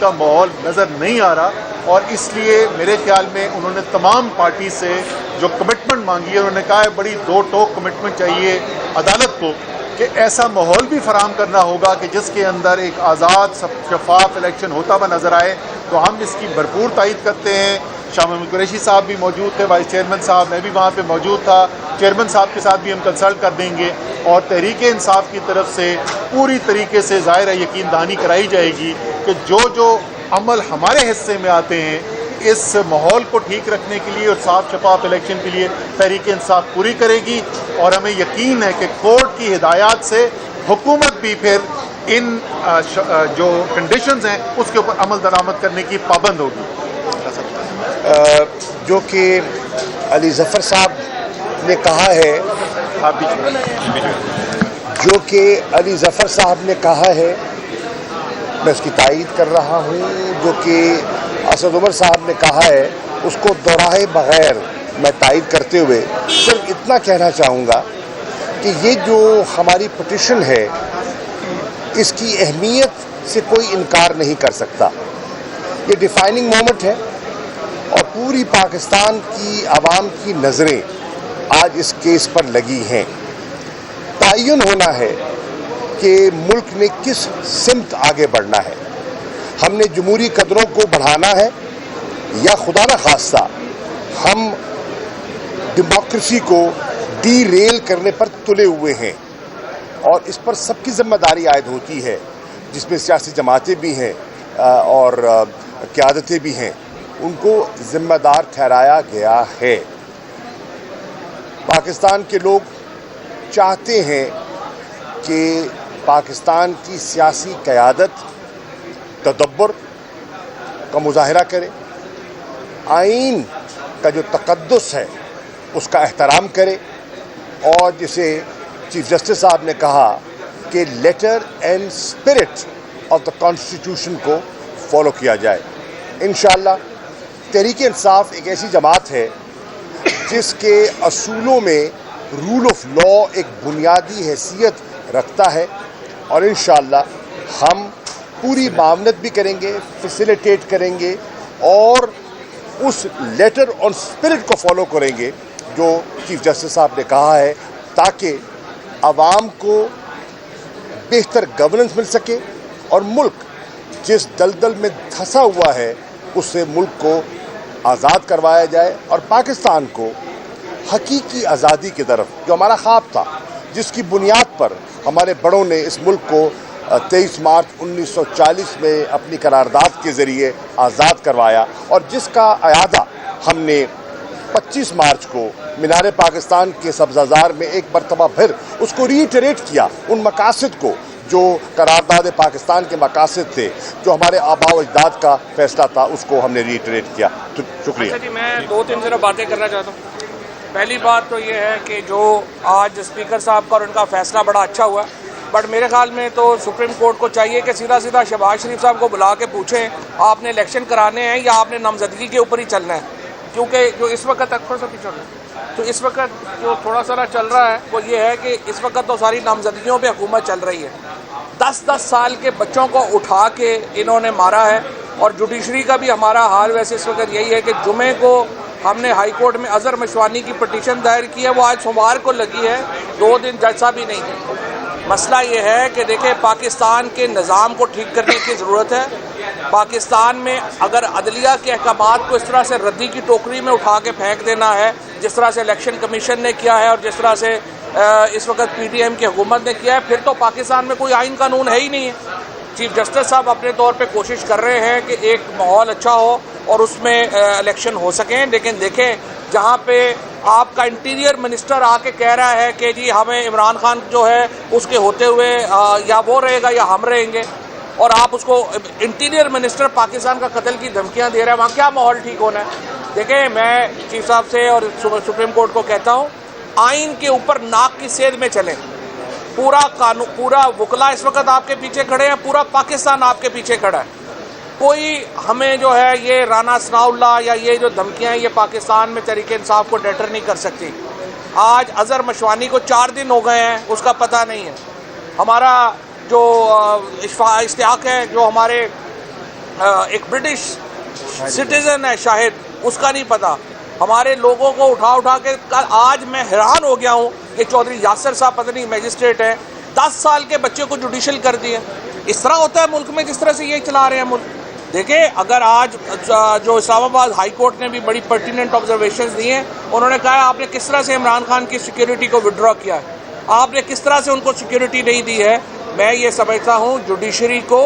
کا ماحول نظر نہیں آ رہا، اور اس لیے میرے خیال میں انہوں نے تمام پارٹی سے جو کمٹمنٹ مانگی ہے، انہوں نے کہا ہے بڑی دو ٹوک کمٹمنٹ چاہیے عدالت کو کہ ایسا ماحول بھی فراہم کرنا ہوگا کہ جس کے اندر ایک آزاد شفاف الیکشن ہوتا ہوا نظر آئے. تو ہم اس کی بھرپور تائید کرتے ہیں. شاہ محمود قریشی صاحب بھی موجود تھے، وائس چیئرمین صاحب، میں بھی وہاں پہ موجود تھا، چیئرمین صاحب کے ساتھ بھی ہم کنسلٹ کر دیں گے، اور تحریک انصاف کی طرف سے پوری طریقے سے ظاہر یقین دہانی کرائی جائے گی کہ جو عمل ہمارے حصے میں آتے ہیں اس ماحول کو ٹھیک رکھنے کے لیے اور صاف شفاف الیکشن کے لیے تحریک انصاف پوری کرے گی. اور ہمیں یقین ہے کہ کورٹ کی ہدایات سے حکومت بھی پھر ان جو کنڈیشنز ہیں اس کے اوپر عمل درآمد کرنے کی پابند ہوگی. جو کہ علی ظفر صاحب نے کہا ہے، جو کہ علی ظفر صاحب نے کہا ہے، میں اس کی تائید کر رہا ہوں. جو کہ اسد عمر صاحب نے کہا ہے اس کو دہرائے بغیر میں تائید کرتے ہوئے صرف اتنا کہنا چاہوں گا کہ یہ جو ہماری پٹیشن ہے اس کی اہمیت سے کوئی انکار نہیں کر سکتا. یہ ڈیفائننگ مومنٹ ہے اور پوری پاکستان کی عوام کی نظریں آج اس کیس پر لگی ہیں. تعین ہونا ہے کہ ملک نے کس سمت آگے بڑھنا ہے. ہم نے جمہوری قدروں کو بڑھانا ہے یا خدا نخواستہ ہم ڈیموکریسی کو ڈی ریل کرنے پر تلے ہوئے ہیں. اور اس پر سب کی ذمہ داری عائد ہوتی ہے، جس میں سیاسی جماعتیں بھی ہیں اور قیادتیں بھی ہیں، ان کو ذمہ دار ٹھہرایا گیا ہے. پاکستان کے لوگ چاہتے ہیں کہ پاکستان کی سیاسی قیادت تدبر کا مظاہرہ کرے، آئین کا جو تقدس ہے اس کا احترام کرے، اور جسے چیف جسٹس صاحب نے کہا کہ letter and spirit of the constitution کو فالو کیا جائے. انشاءاللہ تحریک انصاف ایک ایسی جماعت ہے جس کے اصولوں میں رول آف لا ایک بنیادی حیثیت رکھتا ہے، اور انشاءاللہ ہم پوری معاونت بھی کریں گے، فیسیلیٹیٹ کریں گے، اور اس لیٹر آن اسپرٹ کو فالو کریں گے جو چیف جسٹس صاحب نے کہا ہے، تاکہ عوام کو بہتر گورننس مل سکے اور ملک جس دلدل میں دھنسا ہوا ہے اس سے ملک کو آزاد کروایا جائے، اور پاکستان کو حقیقی آزادی کی طرف، جو ہمارا خواب تھا، جس کی بنیاد پر ہمارے بڑوں نے اس ملک کو 23 مارچ 1940 میں اپنی قرارداد کے ذریعے آزاد کروایا، اور جس کا اعادہ ہم نے 25 مارچ کو مینار پاکستان کے سبزہ میں ایک مرتبہ پھر اس کو ریٹریٹ کیا، ان مقاصد کو جو قرارداد پاکستان کے مقاصد تھے، جو ہمارے آباء و اجداد کا فیصلہ تھا، اس کو ہم نے ریٹریٹ کیا. شکریہ. اچھا جی، میں 2-3 ذرا باتیں کرنا چاہتا ہوں. پہلی بات تو یہ ہے کہ جو آج اسپیکر صاحب کا اور ان کا فیصلہ بڑا اچھا ہوا، بٹ میرے خیال میں تو سپریم کورٹ کو چاہیے کہ سیدھا شہباز شریف صاحب کو بلا کے پوچھیں آپ نے الیکشن کرانے ہیں یا آپ نے نامزدگی کے اوپر ہی چلنا ہے. کیونکہ جو اس وقت تک تھوڑا سا پیچھے تو اس وقت جو تھوڑا سا چل رہا ہے وہ یہ ہے کہ اس وقت تو ساری نامزدگیوں پہ حکومت چل رہی ہے. 10 سال کے بچوں کو اٹھا کے انہوں نے مارا ہے. اور جوڈیشری کا بھی ہمارا حال ویسے اس وقت یہی ہے کہ جمعے کو ہم نے ہائی کورٹ میں اظہر مشوانی کی پٹیشن دائر کی ہے، وہ آج سوموار کو لگی ہے، 2 دن جج صاحب بھی نہیں ہے. مسئلہ یہ ہے کہ دیکھیں پاکستان کے نظام کو ٹھیک کرنے کی ضرورت ہے. پاکستان میں اگر عدلیہ کے احکامات کو اس طرح سے ردی کی ٹوکری میں اٹھا کے پھینک دینا ہے، جس طرح سے الیکشن کمیشن نے کیا ہے اور جس طرح سے اس وقت پی ٹی ایم کی حکومت نے کیا ہے، پھر تو پاکستان میں کوئی آئین قانون ہے ہی نہیں ہے. چیف جسٹس صاحب اپنے طور پہ کوشش کر رہے ہیں کہ ایک ماحول اچھا ہو اور اس میں الیکشن ہو سکیں، لیکن دیکھیں جہاں پہ آپ کا انٹیریئر منسٹر آ کے کہہ رہا ہے کہ جی ہمیں عمران خان جو ہے اس کے ہوتے ہوئے یا وہ رہے گا یا ہم رہیں گے، اور آپ اس کو انٹیریئر منسٹر پاکستان کا قتل کی دھمکیاں دے رہے ہیں، وہاں کیا ماحول ٹھیک ہونا ہے؟ دیکھیں میں چیف صاحب سے اور سپریم کورٹ کو کہتا ہوں، آئین کے اوپر ناک کی سید میں چلیں. پورا قانون، پورا وکلا اس وقت آپ کے پیچھے کھڑے ہیں، پورا پاکستان آپ کے پیچھے کھڑا ہے. کوئی ہمیں جو ہے یہ رانا ثناء اللہ یا یہ جو دھمکیاں ہیں یہ پاکستان میں تحریک انصاف کو ڈیٹر نہیں کر سکتی. آج اظہر مشوانی کو 4 دن ہو گئے ہیں، اس کا پتہ نہیں ہے. ہمارا جو اشتیاق ہے، جو ہمارے ایک برٹش سٹیزن ہے شاہد، اس کا نہیں پتا. ہمارے لوگوں کو اٹھا اٹھا کے آج میں حیران ہو گیا ہوں کہ چودھری یاسر صاحب پتہ نہیں میجسٹریٹ ہیں، 10 سال کے بچے کو جوڈیشل کر دیے. اس طرح ہوتا ہے ملک میں جس طرح سے یہ چلا رہے ہیں ملک. دیکھیں اگر آج جو اسلام آباد ہائی کورٹ نے بھی بڑی پرٹیننٹ آبزرویشنز دی ہیں، انہوں نے کہا ہے آپ نے کس طرح سے عمران خان کی سیکیورٹی کو وڈرا کیا ہے، آپ نے کس طرح سے ان کو سیکیورٹی نہیں دی ہے. میں یہ سمجھتا ہوں جوڈیشری کو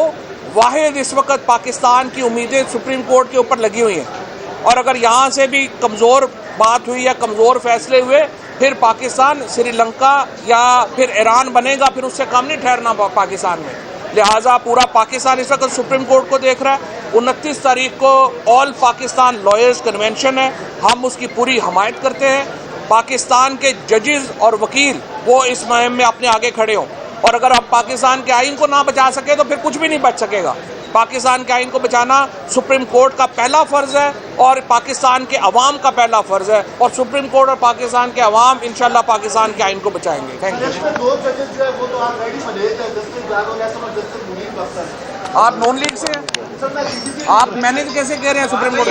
واحد اس وقت پاکستان کی امیدیں سپریم کورٹ کے اوپر لگی ہوئی ہیں، اور اگر یہاں سے بھی کمزور بات ہوئی یا کمزور فیصلے ہوئے پھر پاکستان سری لنکا یا پھر ایران بنے گا، پھر اس سے کم نہیں ٹھہرنا پاکستان میں. لہٰذا پورا پاکستان اس وقت سپریم کورٹ کو دیکھ رہا ہے. 29 تاریخ کو آل پاکستان لائرز کنونشن ہے، ہم اس کی پوری حمایت کرتے ہیں. پاکستان کے ججز اور وکیل وہ اس مہم میں اپنے آگے کھڑے ہوں، اور اگر ہم پاکستان کے آئین کو نہ بچا سکے تو پھر کچھ بھی نہیں بچ سکے گا. پاکستان کے آئین کو بچانا سپریم کورٹ کا پہلا فرض ہے اور پاکستان کے عوام کا پہلا فرض ہے، اور سپریم کورٹ اور پاکستان کے عوام انشاءاللہ پاکستان کے آئین کو بچائیں گے. Thank you. آپ نون لیگ سے ہیں، آپ مینیج کیسے کہہ رہے ہیں سپریم کورٹ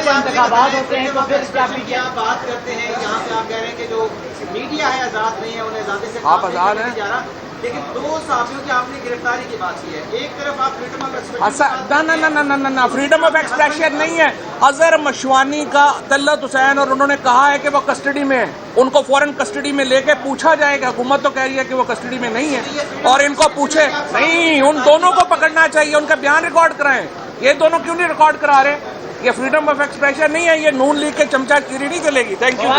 انتخابات ہوتے ہیں تو پھر کیا بات کرتے ہیں یہاں پہ آپ کہہ رہے ہیں کہ جو میڈیا ہے آزاد نہیں ہے، انہیں آزادی سے آپ آزاد ہیں، لیکن 2 صحافیوں کی آپ نے گرفتاری کی بات کی ہے. ایک طرف آپ فریڈم آف ایکسپریشن نہ فریڈم آف ایکسپریشن نہیں ہے. اظہر مشوانی کا طلعت حسین، اور انہوں نے کہا ہے کہ وہ کسٹڈی میں ہیں، ان کو فوراً کسٹڈی میں لے کے پوچھا جائے گا. حکومت تو کہہ رہی ہے کہ وہ کسٹڈی میں نہیں ہے، اور ان کو پوچھے نہیں، ان دونوں کو پکڑنا چاہیے، ان کا بیان ریکارڈ کرائیں. یہ دونوں کیوں نہیں ریکارڈ کرا رہے؟ یہ فریڈم آف ایکسپریشن نہیں ہے، یہ نون لیگ کے چمچہ گیری نہیں چلے گی. Thank you.